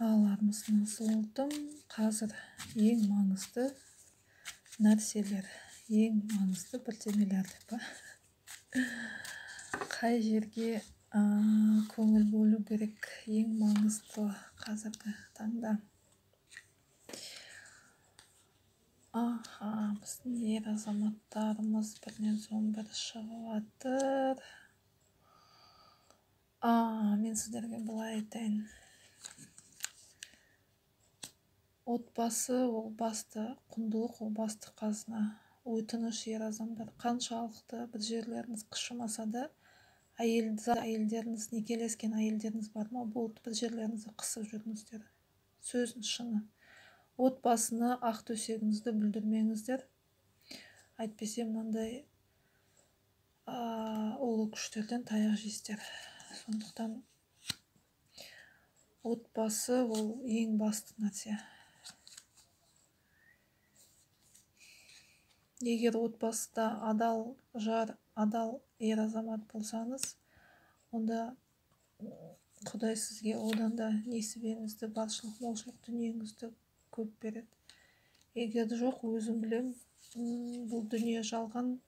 Алармысың солдым. Қазір ең маңызды нәрселер, ең маңызды бірдемелер деп па? Қай жерге көңіл бөлу керек, ең маңызды қазіргі таңда. Біздің ер азаматтарымыз бірінен соң бірі шығып жатыр. Мен сіздерге былай айтайын. Отбасы ол басты құндылық, ол басты қазына. Өтініш ер азамдар, қаншалықты бір жерлеріңіз қышымаса да, әйелдеріңіз, некелескен әйелдеріңіз бар ма, болды бір жерлеріңізді қысып жүріңіздер. Сөздің шыны. Отбасына ақ төсегіңізді бүлдірмеңіздер. Әйтпесе мынандай ұлы күштерден таяқ жейсіздер. Сондықтан отбасы ол ең басты нәрсе. Егер отбасыда адал жар, адал ер азамат болсаңыз, онда Құдай сізге одан да несібеңізді, баршылық, молшылық дүниеңізді көп береді. Егер жоқ, өзім білем, бұл дүние жалған,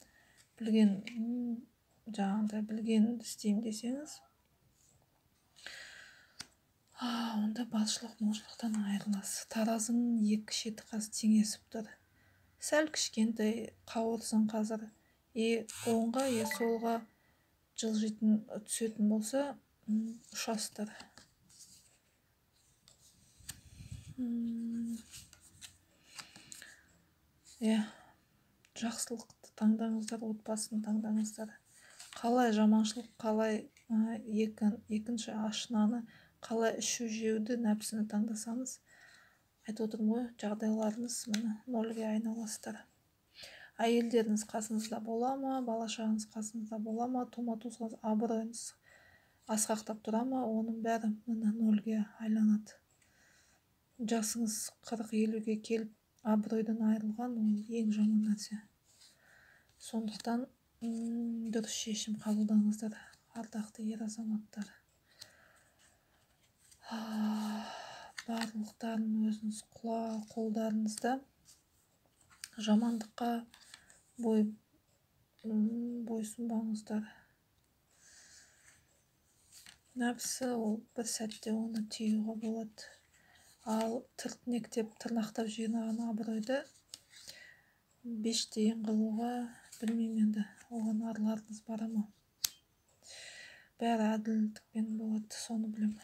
білгенімді істеймін десеңіз, онда баршылық, молшылықтан айырыласыз. Таразының екі шеті қазір теңесіп тұр. Сәл кішкентай қауырсын қазір, оңға, солға жылжитын түсетін болса, ұшастыр. Жақсылықты таңдаңыздар, отбасын таңдаңыздар. Қалай жаманшылық, қалай екінші ашынаны, қалай ішу жеуді, нәпсіні таңдасаңыз, айтып отырмын ғой, жағдайларыңыз нөлге айналасыздар. Әйелдеріңіз қасыңызда бола ма, балашағыңыз қасыңызда бола ма, тума-туысқаңыз, абыройыңыз асқақтап тұра ма, оның бәрі нөлге айланады. Жасыңыз 40-50-ге келіп, абыройдан айырылған, ол ең жаман нәрсе. Сондықтан дұрыс шешім қабылдаңыздар, ардақты ер азаматтар. Барлықтарын өзіңіз қолдарыңызда, жамандыққа бойсұнбаңыздар. Нәпсі ол бір сәтте оны тиюға болады. Ал тіртнектеп, тырнақтап жинаған абыройды бештейін қылуға білмеймін енді, оған арыларыңыз бара ма? Бәрі әділдікпен болады, соны білем.